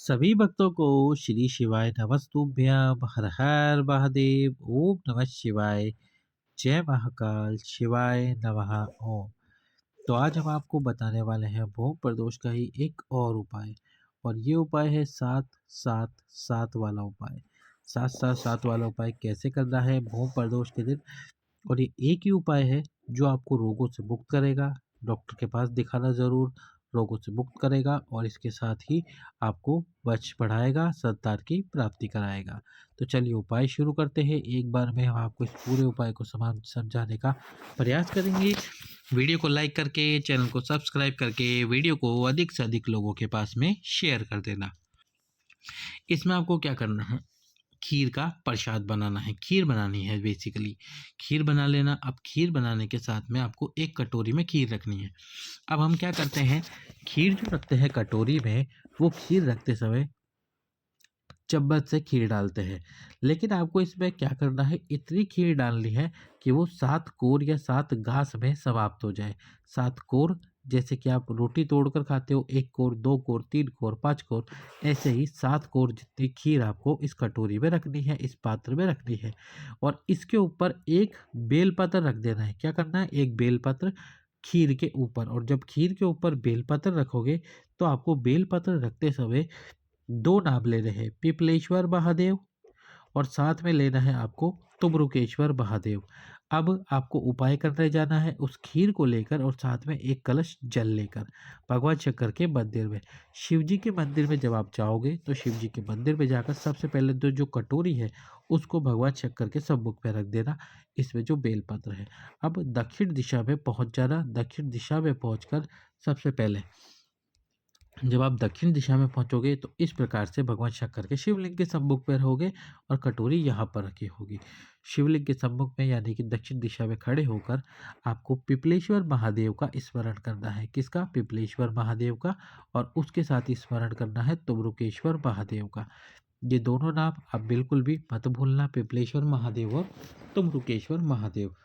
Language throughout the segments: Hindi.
सभी भक्तों को श्री शिवाय नमस्तुभ्यं। हर हर महादेव। ओम नमः शिवाय। जय महाकाल। शिवाय नमः। ओम। तो आज हम आपको बताने वाले हैं भूम प्रदोष का ही एक और उपाय। और ये उपाय है 7-7-7 वाला उपाय। 7-7-7 वाला उपाय कैसे करना है भूम प्रदोष के दिन। और ये एक ही उपाय है जो आपको रोगों से मुक्त करेगा। डॉक्टर के पास दिखाना ज़रूर। रोगों से मुक्त करेगा और इसके साथ ही आपको वश बढ़ाएगा, संतान की प्राप्ति कराएगा। तो चलिए उपाय शुरू करते हैं। एक बार में हम आपको इस पूरे उपाय को समान समझाने का प्रयास करेंगे। वीडियो को लाइक करके, चैनल को सब्सक्राइब करके, वीडियो को अधिक से अधिक लोगों के पास में शेयर कर देना। इसमें आपको क्या करना है, खीर का प्रसाद बनाना है, खीर बनानी है बेसिकली। खीर बना लेना। अब खीर बनाने के साथ में आपको एक कटोरी में खीर रखनी है। अब हम क्या करते हैं, खीर जो रखते हैं कटोरी में, वो खीर रखते समय चम्मच से खीर डालते हैं। लेकिन आपको इसमें क्या करना है, इतनी खीर डालनी है कि वो 7 कोर या 7 घास में समाप्त हो जाए। 7 कोर जैसे कि आप रोटी तोड़कर खाते हो, 1 कोर, 2 कोर, 3 कोर, 5 कोर, ऐसे ही 7 कोर जितनी खीर आपको इस कटोरी में रखनी है, इस पात्र में रखनी है। और इसके ऊपर एक बेलपत्र रख देना है। क्या करना है, एक बेलपत्र खीर के ऊपर। और जब खीर के ऊपर बेलपत्र रखोगे तो आपको बेलपत्र रखते समय 2 नाम लेने हैं, पिपलेश्वर महादेव और साथ में लेना है आपको तुबरुकेश्वर महादेव। अब आपको उपाय करने जाना है उस खीर को लेकर और साथ में एक कलश जल लेकर भगवान शंकर के मंदिर में। शिव जी के मंदिर में जब आप जाओगे तो शिव जी के मंदिर में जाकर सबसे पहले तो जो कटोरी है उसको भगवान शंकर के सम्मुख में रख देना, इसमें जो बेलपत्र है। अब दक्षिण दिशा में पहुंच जाना। दक्षिण दिशा में पहुंचकर सबसे पहले जब आप दक्षिण दिशा में पहुंचोगे तो इस प्रकार से भगवान शंकर के शिवलिंग के सम्मुख में रहोगे और कटोरी यहाँ पर रखी होगी। शिवलिंग के सम्मुख में यानी कि दक्षिण दिशा में खड़े होकर आपको पिपलेश्वर महादेव का स्मरण करना है। किसका, पिपलेश्वर महादेव का। और उसके साथ ही स्मरण करना है तुबरुकेश्वर महादेव का। ये दोनों नाम आप बिल्कुल भी मत भूलना, पिपलेश्वर महादेव और तुबरुकेश्वर महादेव।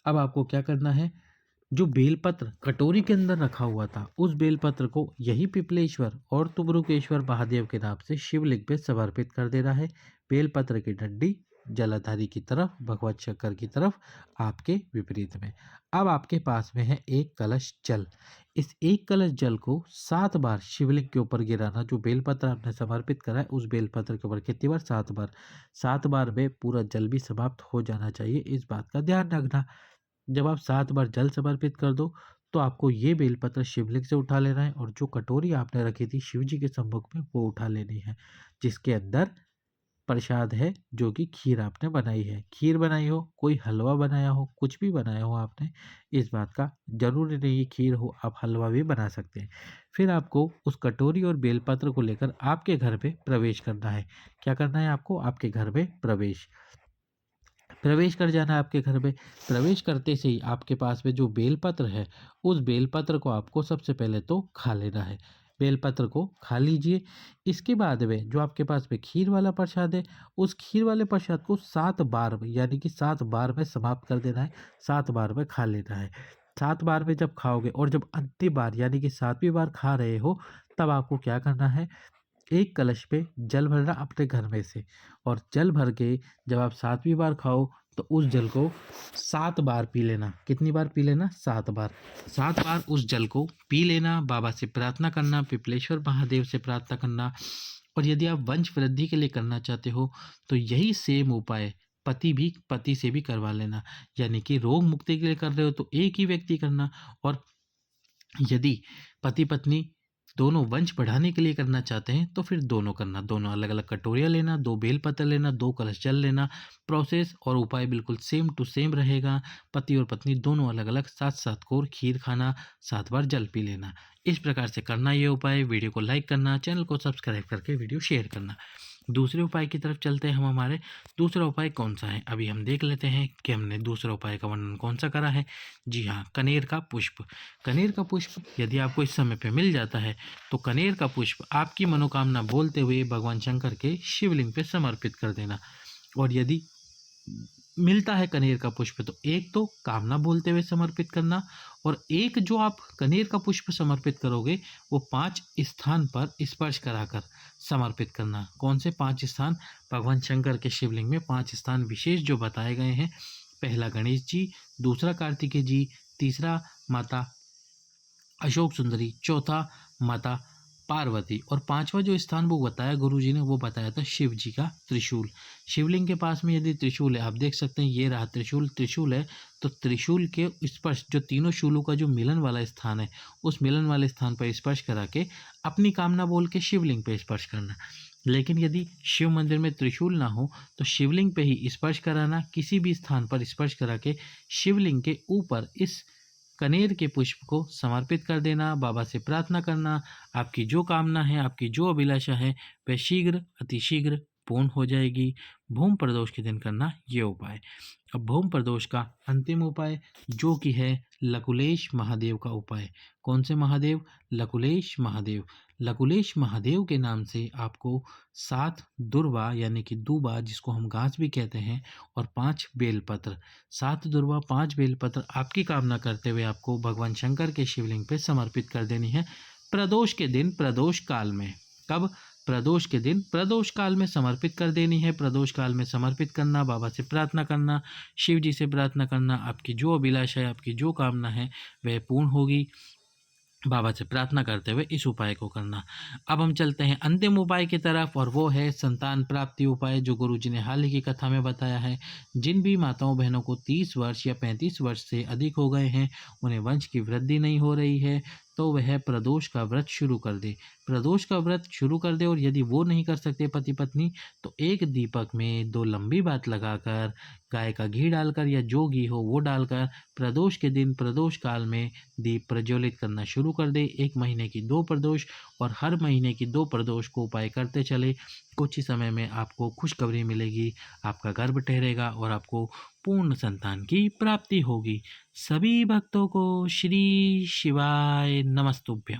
अब आपको क्या करना है, जो बेलपत्र कटोरी के अंदर रखा हुआ था उस बेलपत्र को यही पिपलेश्वर और तुबरुकेश्वर महादेव के नाम से शिवलिंग पे समर्पित कर देना है। बेलपत्र की डंडी जलाधारी की तरफ, भगवान शंकर की तरफ, आपके विपरीत में। अब आपके पास में है एक कलश जल। इस एक कलश जल को 7 बार शिवलिंग के ऊपर गिराना। जो बेलपत्र आपने समर्पित करा है उस बेलपत्र के ऊपर कितनी बार, 7 बार। 7 बार में पूरा जल भी समाप्त हो जाना चाहिए, इस बात का ध्यान रखना। जब आप 7 बार जल समर्पित कर दो तो आपको ये बेलपत्र शिवलिंग से उठा लेना है और जो कटोरी आपने रखी थी शिव जी के सम्मुख में वो उठा लेनी है, जिसके अंदर प्रसाद है, जो कि खीर आपने बनाई है। खीर बनाई हो, कोई हलवा बनाया हो, कुछ भी बनाया हो आपने, इस बात का जरूरी नहीं है खीर हो, आप हलवा भी बना सकते हैं। फिर आपको उस कटोरी और बेलपत्र को लेकर आपके घर पे प्रवेश करना है। क्या करना है आपको, आपके घर में प्रवेश कर जाना है आपके घर में। प्रवेश करते से ही आपके पास में जो बेलपत्र है उस बेलपत्र को आपको सबसे पहले तो खा लेना है। बेलपत्र को खा लीजिए। इसके बाद में जो आपके पास में खीर वाला प्रसाद है उस खीर वाले प्रसाद को 7 बार यानी कि 7 बार में समाप्त कर देना है। 7 बार में खा लेना है। 7 बार में जब खाओगे और जब अंतिम बार यानी कि 7वीं बार खा रहे हो तब आपको क्या करना है, एक कलश पे जल भरना अपने घर में से। और जल भर के जब आप 7वीं बार खाओ तो उस जल को 7 बार पी लेना। कितनी बार पी लेना, 7 बार। 7 बार उस जल को पी लेना। बाबा से प्रार्थना करना, पिपलेश्वर महादेव से प्रार्थना करना। और यदि आप वंश वृद्धि के लिए करना चाहते हो तो यही सेम उपाय पति से भी करवा लेना। यानी कि रोग मुक्ति के लिए कर रहे हो तो एक ही व्यक्ति करना, और यदि पति पत्नी दोनों वंश बढ़ाने के लिए करना चाहते हैं तो फिर दोनों करना। दोनों अलग अलग कटोरियाँ लेना, 2 बेलपत्र लेना, 2 कलश जल लेना। प्रोसेस और उपाय बिल्कुल सेम टू सेम रहेगा। पति और पत्नी दोनों अलग अलग 7-7 कोर खीर खाना, 7 बार जल पी लेना। इस प्रकार से करना ये उपाय। वीडियो को लाइक करना, चैनल को सब्सक्राइब करके वीडियो शेयर करना। दूसरे उपाय की तरफ चलते हैं हम। हमारे दूसरा उपाय कौन सा है, अभी हम देख लेते हैं कि हमने दूसरा उपाय का वर्णन कौन सा करा है। जी हाँ, कनेर का पुष्प। कनेर का पुष्प यदि आपको इस समय पे मिल जाता है तो कनेर का पुष्प आपकी मनोकामना बोलते हुए भगवान शंकर के शिवलिंग पे समर्पित कर देना। और यदि मिलता है कनेर का पुष्प, तो एक तो कामना बोलते हुए समर्पित करना, और एक जो आप कनेर का पुष्प समर्पित करोगे वो 5 स्थान पर स्पर्श कराकर समर्पित करना। कौन से 5 स्थान? भगवान शंकर के शिवलिंग में 5 स्थान विशेष जो बताए गए हैं। पहला गणेश जी, दूसरा कार्तिकेय जी, तीसरा माता अशोक सुंदरी, चौथा माता पार्वती, और पांचवा जो स्थान वो बताया गुरुजी ने, वो बताया था शिव जी का त्रिशूल। शिवलिंग के पास में यदि त्रिशूल है, आप देख सकते हैं ये रहा त्रिशूल, त्रिशूल है तो त्रिशूल के स्पर्श, जो तीनों शूलों का जो मिलन वाला स्थान है, उस मिलन वाले स्थान पर स्पर्श करा के अपनी कामना बोल के शिवलिंग पे स्पर्श करना। लेकिन यदि शिव मंदिर में त्रिशूल ना हो तो शिवलिंग पे ही स्पर्श कराना, किसी भी स्थान पर स्पर्श करा के शिवलिंग के ऊपर इस कनेर के पुष्प को समर्पित कर देना, बाबा से प्रार्थना करना, आपकी जो कामना है, आपकी जो अभिलाषा है, वह शीघ्र अतिशीघ्र पूर्ण हो जाएगी। भूम प्रदोष के दिन करना ये उपाय। अब भूम प्रदोष का अंतिम उपाय जो कि है लकुलेश महादेव का उपाय। कौन से महादेव? लकुलेश महादेव। लकुलेश महादेव के नाम से आपको 7 दुर्वा यानी कि दूबा, जिसको हम घास भी कहते हैं, और 5 बेलपत्र, 7 दुर्वा 5 बेलपत्र आपकी कामना करते हुए आपको भगवान शंकर के शिवलिंग पे समर्पित कर देनी है प्रदोष के दिन, प्रदोष काल में। कब? प्रदोष के दिन, प्रदोष काल में समर्पित कर देनी है। प्रदोष काल में समर्पित करना, बाबा से प्रार्थना करना, शिव जी से प्रार्थना करना, आपकी जो अभिलाषा है, आपकी जो कामना है वह पूर्ण होगी। बाबा से प्रार्थना करते हुए इस उपाय को करना। अब हम चलते हैं अंतिम उपाय की तरफ, और वो है संतान प्राप्ति उपाय, जो गुरुजी ने हाल ही की कथा में बताया है। जिन भी माताओं बहनों को 30 वर्ष या 35 वर्ष से अधिक हो गए हैं, उन्हें वंश की वृद्धि नहीं हो रही है, तो वह प्रदोष का व्रत शुरू कर दे। प्रदोष का व्रत शुरू कर दे, और यदि वो नहीं कर सकते पति पत्नी, तो एक दीपक में 2 लंबी बात लगाकर, गाय का घी डालकर या जो घी हो वो डालकर, प्रदोष के दिन प्रदोष काल में दीप प्रज्वलित करना शुरू कर दे। 1 महीने की 2 प्रदोष, और हर महीने की 2 प्रदोष को उपाय करते चले। कुछ ही समय में आपको खुशखबरी मिलेगी, आपका गर्भ ठहरेगा और आपको पूर्ण संतान की प्राप्ति होगी। सभी भक्तों को श्री शिवाय नमस्तुभ्यम।